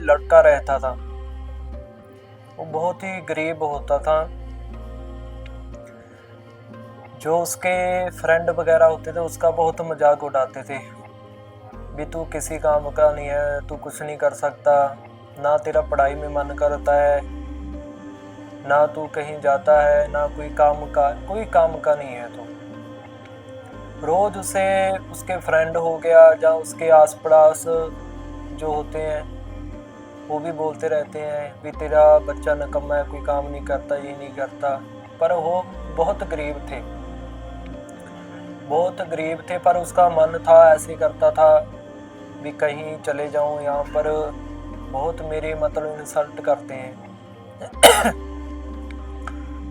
लड़का रहता था, वो बहुत ही गरीब होता था। जो उसके फ्रेंड वगैरह होते थे उसका बहुत मजाक उड़ाते थे, भी तू किसी काम का नहीं है, तू कुछ नहीं कर सकता, ना तेरा पढ़ाई में मन करता है, ना तू कहीं जाता है, ना कोई काम का नहीं है तू। रोज उसे उसके फ्रेंड हो गया या उसके आस पड़ोस जो होते हैं वो भी बोलते रहते हैं भी तेरा बच्चा निकम्मा है, कोई काम नहीं करता, ये नहीं करता। पर वो बहुत गरीब थे, बहुत गरीब थे, पर उसका मन था, ऐसे करता था भी कहीं चले जाऊं, यहाँ पर बहुत मेरे मतलब इंसल्ट करते हैं।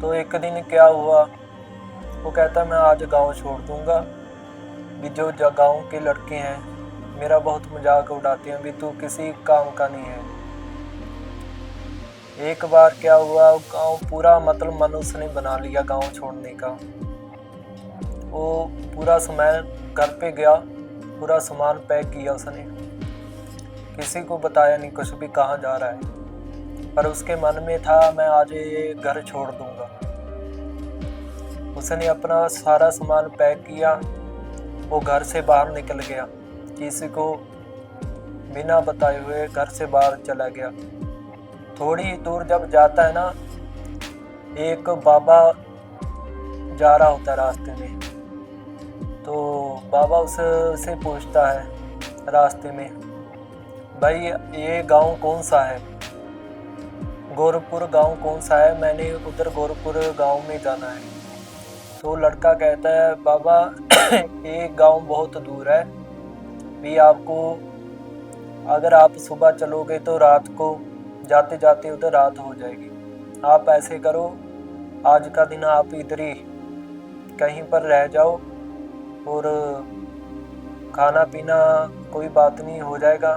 तो एक दिन क्या हुआ, वो कहता मैं आज गांव छोड़ दूंगा, भी जो गांव के लड़के हैं मेरा बहुत मजाक उड़ाते हैं भी तू किसी काम का नहीं है। एक बार क्या हुआ, गांव पूरा मतलब मन उसने बना लिया गांव छोड़ने का। वो पूरा सामान घर पे गया, पूरा सामान पैक किया उसने, किसी को बताया नहीं कुछ भी कहाँ जा रहा है, पर उसके मन में था मैं आज ये घर छोड़ दूंगा। उसने अपना सारा सामान पैक किया, वो घर से बाहर निकल गया, किसी को बिना बताए हुए घर से बाहर चला गया। थोड़ी दूर जब जाता है ना, एक बाबा जा रहा होता है रास्ते में, तो बाबा उससे पूछता है रास्ते में, भाई ये गांव कौन सा है, गोरखपुर गांव कौन सा है, मैंने उधर गोरखपुर गांव में जाना है। तो लड़का कहता है बाबा ये गांव बहुत दूर है, भी आपको अगर आप सुबह चलोगे तो रात को जाते जाते उधर रात हो जाएगी। आप ऐसे करो, आज का दिन आप इधर ही कहीं पर रह जाओ और खाना पीना कोई बात नहीं हो जाएगा।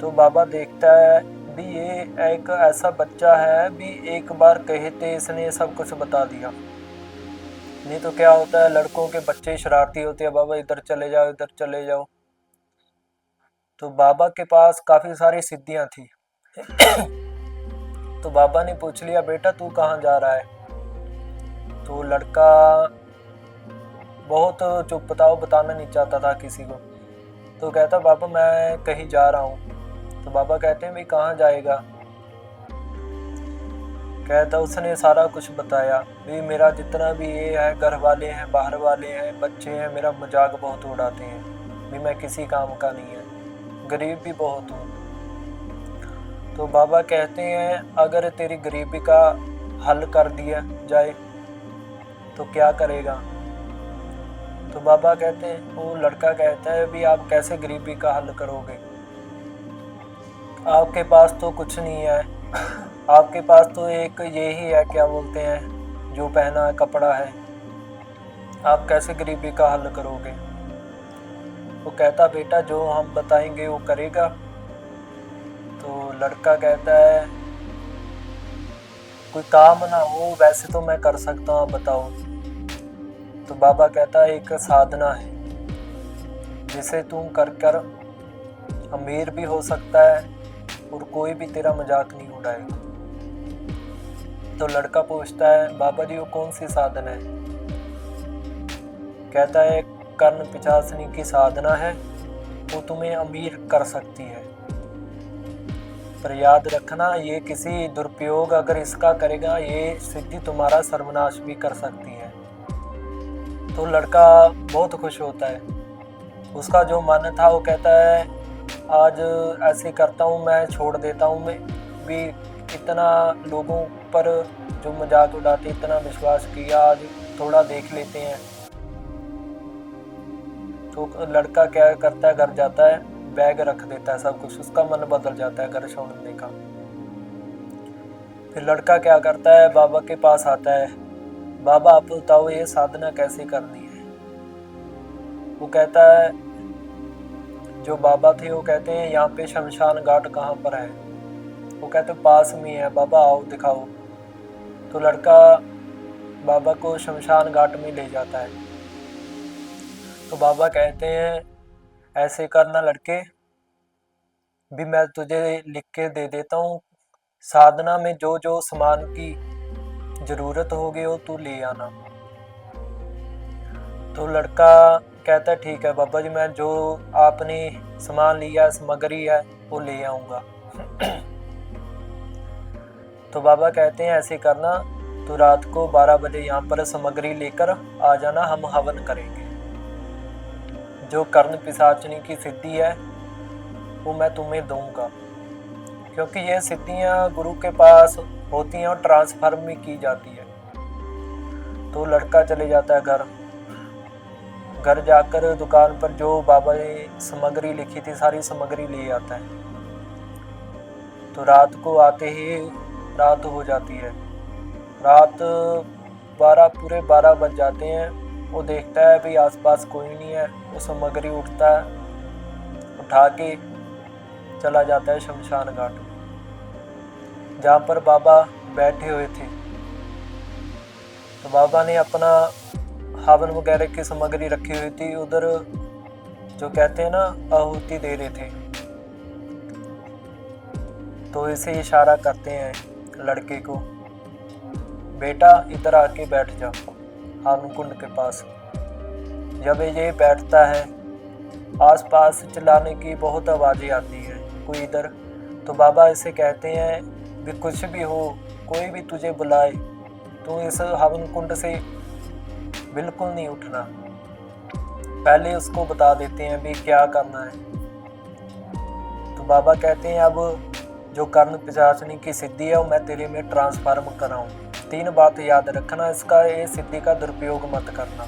तो बाबा देखता है भी ये एक ऐसा बच्चा है भी एक बार कहते इसने सब कुछ बता दिया। नहीं तो क्या होता है, लड़कों के बच्चे शरारती होते हैं, बाबा इधर चले जाओ इधर चले जाओ। तो बाबा के पास काफी सारी सिद्धियां थी। तो बाबा ने पूछ लिया बेटा तू कहाँ जा रहा है। तो लड़का बहुत चुप बताना नहीं चाहता था किसी को। तो कहता बाबा मैं कहीं जा रहा हूँ। तो बाबा कहते हैं भाई कहाँ जाएगा। कहता उसने सारा कुछ बताया, भी मेरा जितना भी ये है, घर वाले हैं, बाहर वाले हैं, बच्चे हैं, मेरा मजाक बहुत उड़ाते हैं, भी मैं किसी काम का नहीं है, गरीब भी बहुत हूँ। तो बाबा कहते हैं अगर तेरी गरीबी का हल कर दिया जाए तो क्या करेगा। तो बाबा कहते हैं, वो लड़का कहता है भी आप कैसे गरीबी का हल करोगे, आपके पास तो कुछ नहीं है, आपके पास तो एक यही है, क्या बोलते हैं, जो पहना है कपड़ा है, आप कैसे गरीबी का हल करोगे। वो कहता बेटा जो हम बताएंगे वो करेगा। तो लड़का कहता है कोई काम ना हो वैसे तो मैं कर सकता हूँ, आप बताओ। तो बाबा कहता है एक साधना है जिसे तुम कर कर अमीर भी हो सकता है और कोई भी तेरा मजाक नहीं उड़ाएगा। तो लड़का पूछता है बाबा जी वो कौन सी साधना है। कहता है कर्ण पिशाचनी की साधना है, वो तुम्हें अमीर कर सकती है, पर याद रखना ये किसी दुरुपयोग अगर इसका करेगा ये सिद्धि तुम्हारा सर्वनाश भी कर सकती है। तो लड़का बहुत खुश होता है, उसका जो मन था वो कहता है आज ऐसे करता हूँ, मैं छोड़ देता हूँ, मैं भी इतना लोगों पर जो मजाक उड़ाते इतना विश्वास किया, आज थोड़ा देख लेते हैं। तो लड़का क्या करता है, घर जाता है, बैग रख देता है, सब कुछ, उसका मन बदल जाता है घर छोड़ने का। फिर लड़का क्या करता है, बाबा के पास आता है, बाबा आप बताओ ये साधना कैसे करनी है। वो कहता है, जो बाबा थे वो कहते हैं यहाँ पे शमशान घाट कहाँ पर है। वो कहते पास में है, बाबा आओ दिखाओ। तो लड़का बाबा को शमशान घाट में ले जाता है। तो बाबा कहते हैं ऐसे करना लड़के, भी मैं तुझे लिख के दे देता हूँ, साधना में जो जो सामान की जरूरत होगी वो तू ले आना। तो लड़का कहता है ठीक है बाबा जी, मैं जो आपने सामान लिया सामग्री है वो ले आऊँगा। तो बाबा कहते हैं ऐसे करना, तो रात को 12 बजे यहाँ पर सामग्री लेकर आ जाना, हम हवन करेंगे। जो कर्ण पिशाचनी की सिद्धि है वो मैं तुम्हें दूंगा, क्योंकि ये सिद्धियाँ गुरु के पास होती हैं और ट्रांसफर में की जाती है। तो लड़का चले जाता है घर जाकर दुकान पर जो बाबा ने सामग्री लिखी थी सारी सामग्री ले आता है। तो रात को आते ही रात हो जाती है, रात 12 बज जाते हैं। वो देखता है भाई आसपास कोई नहीं है, वो सामग्री उठता है, उठा के चला जाता है शमशान घाट जहाँ पर बाबा बैठे हुए थे। तो बाबा ने अपना हवन वगैरह की सामग्री रखी हुई थी, उधर जो कहते हैं ना आहुति दे रहे थे। तो इसे इशारा करते हैं लड़के को, बेटा इधर आके बैठ जा हवन कुंड के पास। जब ये बैठता है आसपास चिल्लाने की बहुत आवाज़ें आती हैं, कोई इधर। तो बाबा इसे कहते हैं कि कुछ भी हो, कोई भी तुझे बुलाए, तू इस हवन कुंड से बिल्कुल नहीं उठना। पहले उसको बता देते हैं भी क्या करना है। तो बाबा कहते हैं अब जो कर्ण पिशाचनी की सिद्धि है वो मैं तेरे में ट्रांसफॉर्म कराऊं। 3 बात याद रखना, इसका ये सिद्धि का दुरुपयोग मत करना।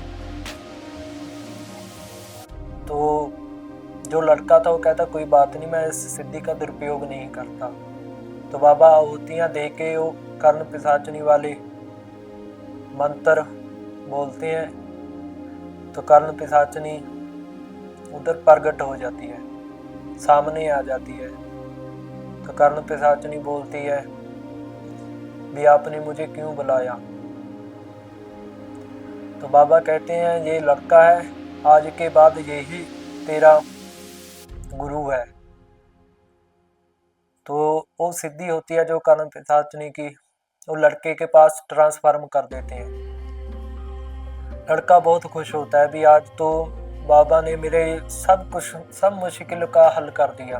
तो जो लड़का था वो कहता कोई बात नहीं, मैं इस सिद्धि का दुरुपयोग नहीं करता। तो बाबा आहुतियाँ दे के वो कर्ण पिशाचनी वाले मंत्र बोलते हैं, तो कर्ण पिशाचनी उधर प्रकट हो जाती है, सामने आ जाती है। तो कर्ण पिशाचनी बोलती है भी आपने मुझे क्यों बुलाया। तो बाबा कहते हैं ये लड़का है, आज के बाद यही तेरा गुरु है। तो वो सिद्धि होती है जो कर्ण पिशाचनी की, वो लड़के के पास ट्रांसफॉर्म कर देते हैं। लड़का बहुत खुश होता है भी आज तो बाबा ने मेरे सब मुश्किल का हल कर दिया।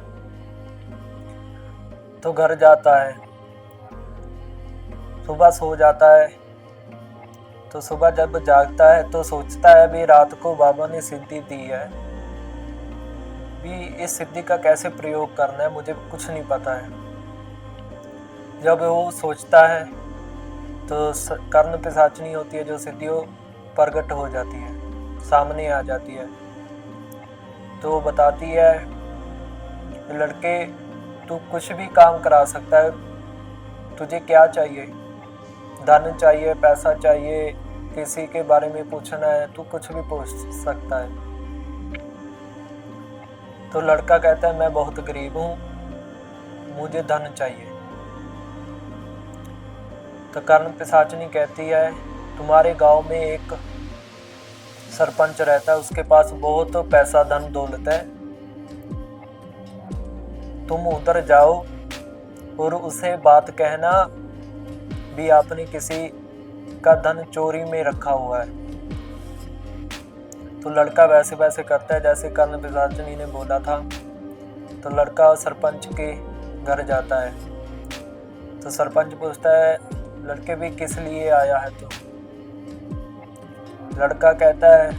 तो घर जाता है, सुबह सो जाता है। तो सुबह जब जागता है तो सोचता है भी रात को बाबा ने सिद्धि दी है, भी इस सिद्धि का कैसे प्रयोग करना है मुझे कुछ नहीं पता है। जब वो सोचता है तो कर्ण पिशाचनी होती है जो सिद्धि वो प्रकट हो जाती है, सामने आ जाती है। तो वो बताती है लड़के तू कुछ भी काम करा सकता है, तुझे क्या चाहिए, धन चाहिए, पैसा चाहिए, किसी के बारे में पूछना है, तू कुछ भी पूछ सकता है। तो लड़का कहता है मैं बहुत गरीब हूँ, मुझे धन चाहिए। तो कर्ण पिशाचनी कहती है तुम्हारे गांव में एक सरपंच रहता है, उसके पास बहुत पैसा धन दौलत है, तुम उधर जाओ और उसे बात कहना भी आपने किसी का धन चोरी में रखा हुआ है। तो लड़का वैसे करता है जैसे कर्ण पिशाचनी ने बोला था। तो लड़का सरपंच के घर जाता है। तो सरपंच पूछता है लड़के भी किस लिए आया है तू। लड़का कहता है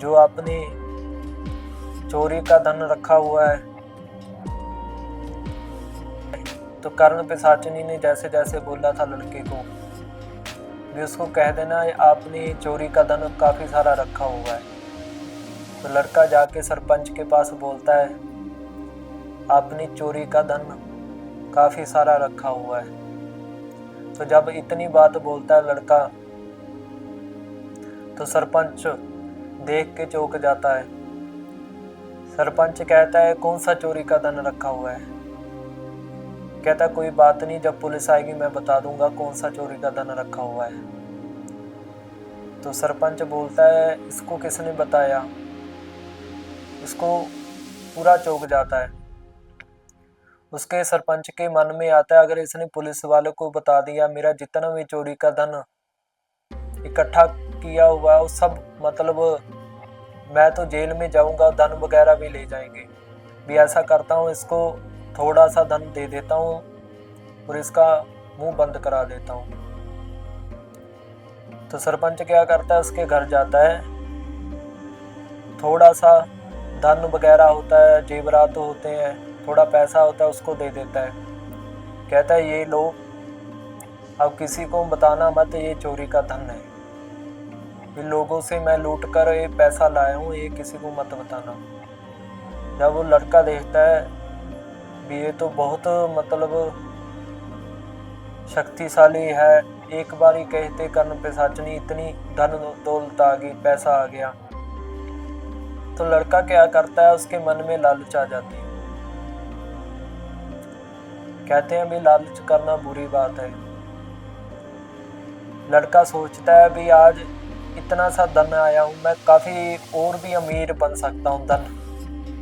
जो आपने चोरी का धन रखा हुआ है। तो कर्ण पिशाचनी ने जैसे जैसे बोला था लड़के को भी उसको कह देना आपने चोरी का धन काफ़ी सारा रखा हुआ है। तो लड़का जाके सरपंच के पास बोलता है आपने चोरी का धन काफ़ी सारा रखा हुआ है। तो जब इतनी बात बोलता है लड़का तो सरपंच देख के चौंक जाता है। सरपंच कहता है कौन सा चोरी का धन रखा हुआ है। कहता कोई बात नहीं, जब पुलिस आएगी मैं बता दूंगा कौन सा चोरी का धन रखा हुआ है। तो सरपंच बोलता है इसको किसने बताया, इसको पूरा चौंक जाता है। उसके सरपंच के मन में आता है, अगर इसने पुलिस वालों को बता दिया मेरा जितना भी चोरी का धन इकट्ठा किया हुआ है वो सब, मतलब मैं तो जेल में जाऊंगा, धन वगैरह भी ले जाएंगे। भी ऐसा करता हूँ, इसको थोड़ा सा धन दे देता हूँ और इसका मुंह बंद करा देता हूँ। तो सरपंच क्या करता है, उसके घर जाता है, थोड़ा सा धन वगैरह होता है, जेवरात होते हैं, थोड़ा पैसा होता है, उसको दे देता है। कहता है ये लो, अब किसी को बताना मत, ये चोरी का धन है, इन लोगों से मैं लूट कर ये पैसा लाया हूँ, ये किसी को मत बताना। जब वो लड़का देखता है भी ये तो बहुत मतलब शक्तिशाली है, एक बार ही कहते कर्ण पिशाचनी इतनी धन दौलत आ गई, पैसा आ गया, तो लड़का क्या करता है, उसके मन में लालच आ जाती है। कहते हैं भी लालच करना बुरी बात है। लड़का सोचता है भी आज इतना सा धन आया हूँ, मैं काफ़ी और भी अमीर बन सकता हूँ, धन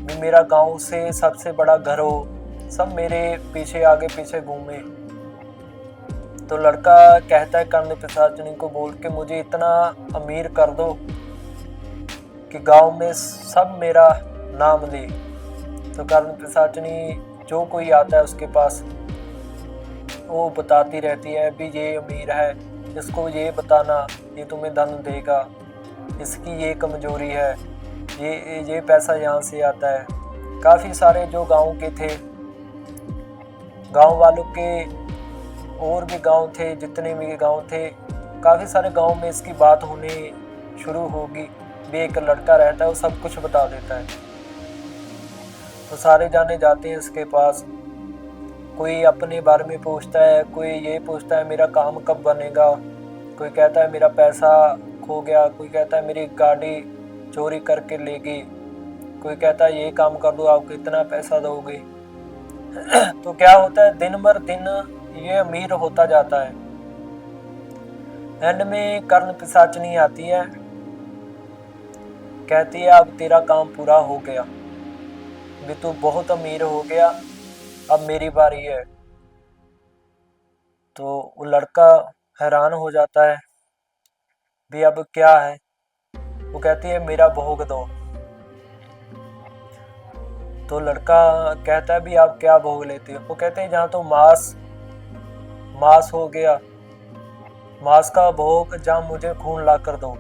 भी मेरा गांव से सबसे बड़ा घर हो, सब मेरे पीछे आगे पीछे घूमे। तो लड़का कहता है कर्ण पिशाचनी को बोल के, मुझे इतना अमीर कर दो कि गांव में सब मेरा नाम ले। तो कर्ण पिशाचनी जो कोई आता है उसके पास वो बताती रहती है भी ये अमीर है, इसको ये बताना, ये तुम्हें धन देगा, इसकी ये कमजोरी है, ये पैसा यहाँ से आता है। काफ़ी सारे जो गांव के थे, गांव वालों के और भी गांव थे, जितने भी गांव थे, काफ़ी सारे गांव में इसकी बात होने शुरू होगी। भी एक लड़का रहता है, वो सब कुछ बता देता है। तो सारे जाने जाते हैं इसके पास, कोई अपने बारे में पूछता है, कोई ये पूछता है मेरा काम कब बनेगा, कोई कहता है मेरा पैसा खो गया, कोई कहता है मेरी गाड़ी चोरी करके ले गई, कोई कहता है ये काम कर दो आप कितना पैसा दोगे। तो क्या होता है, दिन भर दिन ये अमीर होता जाता है। एंड में कर्ण पिशाचनी आती है, कहती है अब तेरा काम पूरा हो गया, भी तू बहुत अमीर हो गया, अब मेरी बारी है। तो वो लड़का हैरान हो जाता है भी अब क्या है। वो कहती है मेरा भोग दो। तो लड़का कहता है भी आप क्या भोग लेते हो। वो कहते हैं जहाँ तो मांस हो गया, मांस का भोग, जहाँ मुझे खून ला कर दो।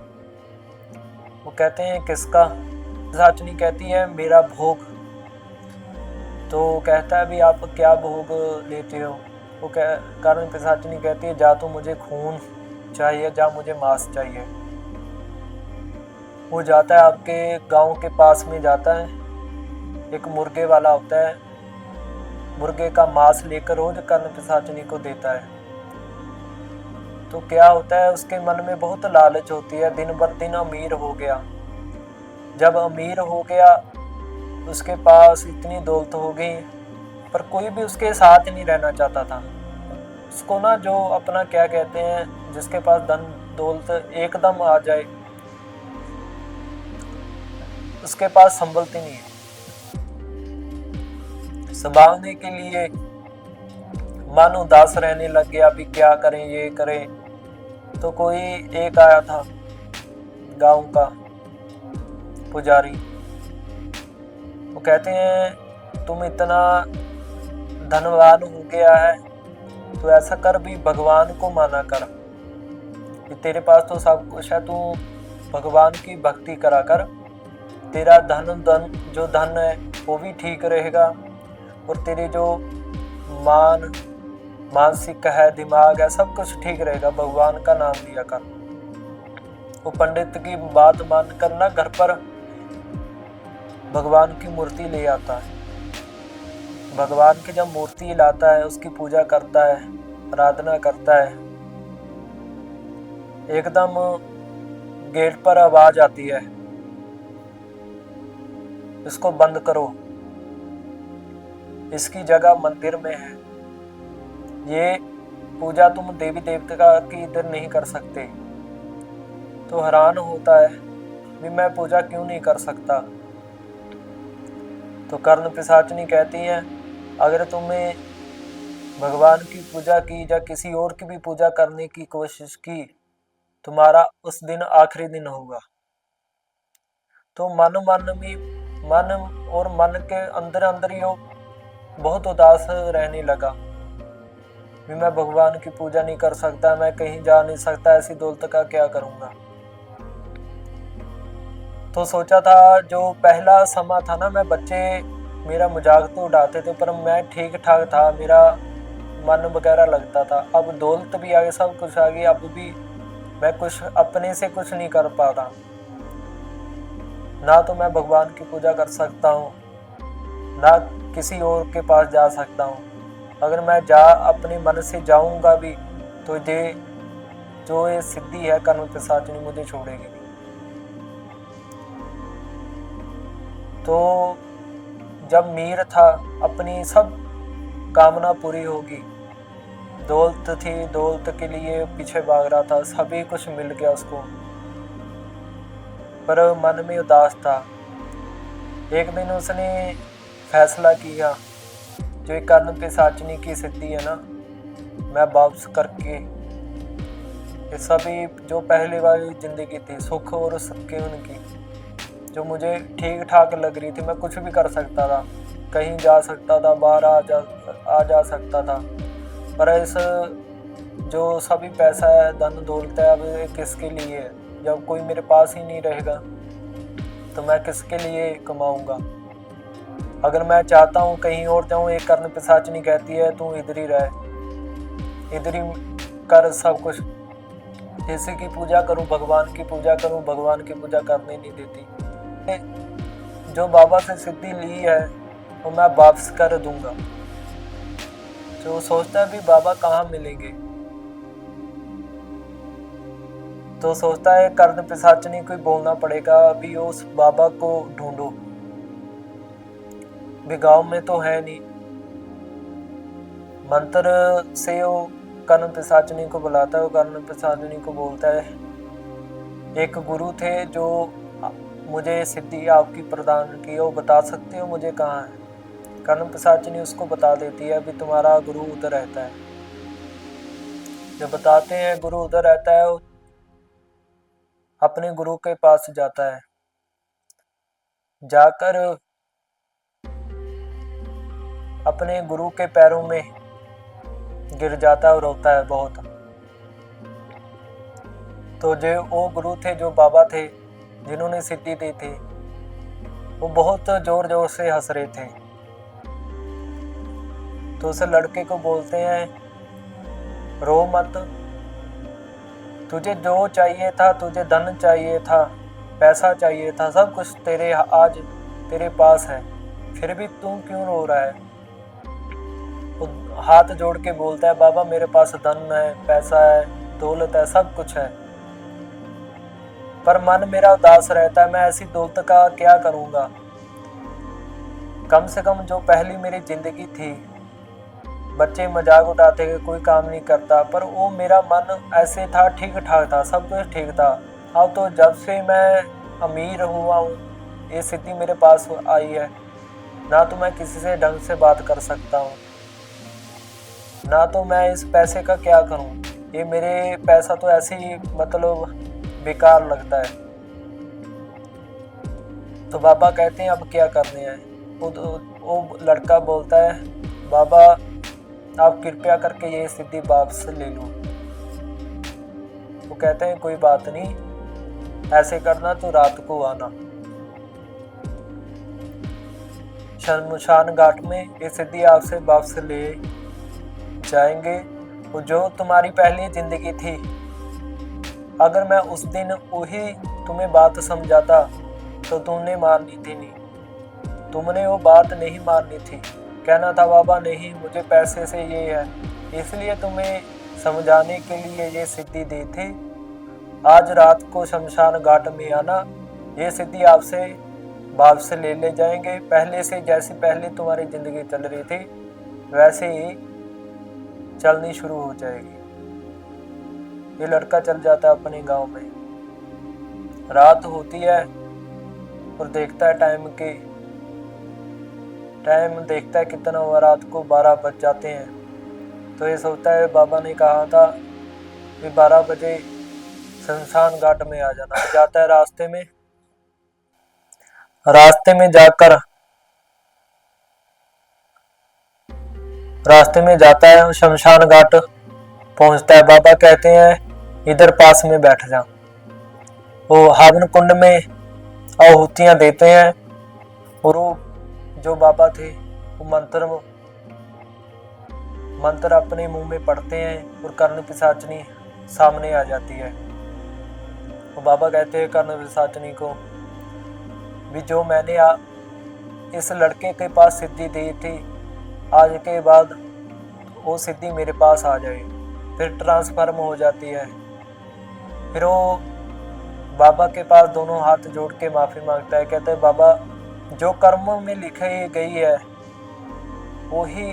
वो कहते हैं किसका। पिशाचनी कहती है मेरा भोग। तो कहता है भी आप क्या भोग लेते हो। वो कर्ण पिशाचनी कहती है जा तो मुझे खून चाहिए, जा मुझे मांस चाहिए। वो जाता है आपके गांव के पास में जाता है, एक मुर्गे वाला होता है, मुर्गे का मांस लेकर रोज कर्ण पिशाचनी को देता है। तो क्या होता है, उसके मन में बहुत लालच होती है, दिन भर दिन अमीर हो गया। जब अमीर हो गया, उसके पास इतनी दौलत हो गई, पर कोई भी उसके साथ नहीं रहना चाहता था। उसको ना जो अपना क्या कहते हैं, जिसके पास धन दौलत एकदम आ जाए, उसके पास संभलती नहीं है। संभालने के लिए मन उदास रहने लग गया, अभी क्या करें ये करें। तो कोई एक आया था गांव का पुजारी। वो कहते हैं तुम इतना धनवान हो गया है, तो ऐसा कर भी भगवान को माना कर, कि तेरे पास तो सब कुछ है, तू भगवान की भक्ति करा कर, तेरा जो धन है वो भी ठीक रहेगा, और तेरे जो मानसिक है, दिमाग है, सब कुछ ठीक रहेगा, भगवान का नाम लिया कर। वो पंडित की बात मान कर ना घर पर भगवान की मूर्ति ले आता है। भगवान की जब मूर्ति लाता है, उसकी पूजा करता है, आराधना करता है, एकदम गेट पर आवाज आती है इसको बंद करो, इसकी जगह मंदिर में है, ये पूजा तुम देवी देवता की इधर नहीं कर सकते। तो हैरान होता है भी मैं पूजा क्यों नहीं कर सकता। तो कर्ण पिशाचिनी कहती हैं, अगर तुमने भगवान की पूजा की या किसी और की भी पूजा करने की कोशिश की, तुम्हारा उस दिन आखिरी दिन होगा। तो मन और मन के अंदर अंदर ही वो बहुत उदास रहने लगा कि मैं भगवान की पूजा नहीं कर सकता, मैं कहीं जा नहीं सकता, ऐसी दौलत का क्या करूंगा। तो सोचा था, जो पहला समा था ना, मैं बच्चे मेरा मजाक तो उड़ाते थे पर मैं ठीक ठाक था, मेरा मन वगैरह लगता था। अब दौलत भी आ गई, सब कुछ आ गई, अब भी मैं कुछ अपने से कुछ नहीं कर पा रहा। ना तो मैं भगवान की पूजा कर सकता हूँ, ना किसी और के पास जा सकता हूँ। अगर मैं अपने मन से जाऊंगा भी तो ये सिद्धि है कर्म पिशाचिनी मुझे छोड़ेगी नहीं। तो जब मीर था, अपनी सब कामना पूरी होगी, दौलत थी, दौलत के लिए पीछे भाग रहा था, सभी कुछ मिल गया उसको, पर मन में उदास था। एक दिन उसने फैसला किया, जो कर्ण पिशाचिनी की सिद्धि है ना, मैं वापस करके ये सभी जो पहले वाली जिंदगी थी, सुख और सुकून की, जो मुझे ठीक ठाक लग रही थी, मैं कुछ भी कर सकता था, कहीं जा सकता था, बाहर आ जा सकता था, पर इस जो सभी पैसा है, धन दौलत है, अब ये किसके लिए है? जब कोई मेरे पास ही नहीं रहेगा तो मैं किसके लिए कमाऊंगा? अगर मैं चाहता हूँ कहीं और जाऊँ, एक कर्ण पिशाचिनी कहती है तू इधर ही रह, इधर ही कर सब कुछ, किसी की पूजा करूँ, भगवान की पूजा करूँ, भगवान की पूजा करने नहीं देती। जो बाबा से सिद्धि ली है वो मैं वापस कर दूंगा। जो सोचता है भी बाबा कहाँ मिलेंगे, तो सोचता है कर्ण पिशाचिनी को बोलना पड़ेगा, अभी उस बाबा को ढूंढो, भी गांव में तो है नहीं। मंत्र से वो कर्ण पिशाचिनी को बुलाता है, वो कर्ण पिशाचिनी को बोलता है, एक गुरु थे जो मुझे सिद्धि आपकी प्रदान की, वो बता सकते हो मुझे कहाँ है? कर्ण पिशाचिनी उसको बता देती है, अभी तुम्हारा गुरु उधर रहता है। जब बताते हैं गुरु उधर रहता है, वो अपने गुरु के पास जाता है, जाकर अपने गुरु के पैरों में गिर जाता है और रोता है बहुत। तो जो वो गुरु थे, जो बाबा थे जिन्होंने सिद्धि दी थी, वो बहुत जोर जोर से हंस रहे थे। तो उस लड़के को बोलते हैं, रो मत, तुझे जो चाहिए था, तुझे धन चाहिए था, पैसा चाहिए था, सब कुछ आज तेरे पास है, फिर भी तू क्यों रो रहा है? वो हाथ जोड़ के बोलता है, बाबा मेरे पास धन है, पैसा है, दौलत है, सब कुछ है, पर मन मेरा उदास रहता है, मैं ऐसी दौलत का क्या करूंगा? कम से कम जो पहली मेरी जिंदगी थी, बच्चे मजाक उड़ाते कि कोई काम नहीं करता, पर वो मेरा मन ऐसे था, ठीक ठाक था, सब कुछ ठीक था। अब तो जब से मैं अमीर हुआ हूँ, ये स्थिति मेरे पास आई है, ना तो मैं किसी से ढंग से बात कर सकता हूँ, ना तो मैं इस पैसे का क्या करूँ, ये मेरे पैसा तो ऐसे ही मतलब बेकार लगता है। तो बाबा कहते हैं अब क्या करने हैं? वो लड़का बोलता है, बाबा आप कृपया करके ये सिद्धि वापस ले लो। वो कहते हैं कोई बात नहीं, ऐसे करना तो रात को आना, शमशान घाट में ये सिद्धि आपसे वापस ले जाएंगे। वो जो तुम्हारी पहली जिंदगी थी, अगर मैं उस दिन वही तुम्हें बात समझाता तो तुमने माननी थी नहीं, तुमने वो बात नहीं माननी थी, कहना था बाबा नहीं मुझे पैसे से ये है, इसलिए तुम्हें समझाने के लिए ये सिद्धि दी थी। आज रात को शमशान घाट में आना, ये सिद्धि आपसे वापस ले जाएंगे, पहले से जैसी पहले तुम्हारी जिंदगी चल रही थी वैसे ही चलनी शुरू हो जाएगी। ये लड़का चल जाता है अपने गांव में। रात होती है और देखता है टाइम के टाइम देखता है कितना हुआ, रात को 12 बज जाते हैं। तो ये सोचता है बाबा ने कहा था कि 12 बजे शमशान घाट में आ जाना। जाता है रास्ते में जाता है और शमशान घाट पहुंचता है। बाबा कहते हैं इधर पास में बैठ जा। वो हवन कुंड में आहुतियां देते हैं और वो जो बाबा थे वो मंत्र अपने मुंह में पढ़ते हैं और कर्ण पिशाचनी सामने आ जाती है। वो बाबा कहते हैं कर्ण पिशाचनी को भी, जो मैंने इस लड़के के पास सिद्धि दी थी, आज के बाद वो सिद्धि मेरे पास आ जाए। फिर ट्रांसफर्म हो जाती है। फिर वो बाबा के पास दोनों हाथ जोड़ के माफ़ी मांगता है। कहते हैं बाबा, जो कर्मों में लिखी गई है वो ही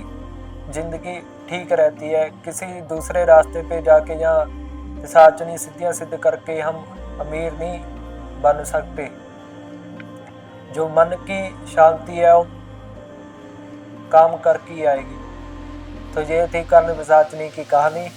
जिंदगी ठीक रहती है। किसी दूसरे रास्ते पे जाके यहाँ पिशाचनी सिद्धियाँ सिद्ध करके हम अमीर नहीं बन सकते। जो मन की शांति है वो काम करके आएगी। तो ये थी कर्ण पिशाचनी की कहानी।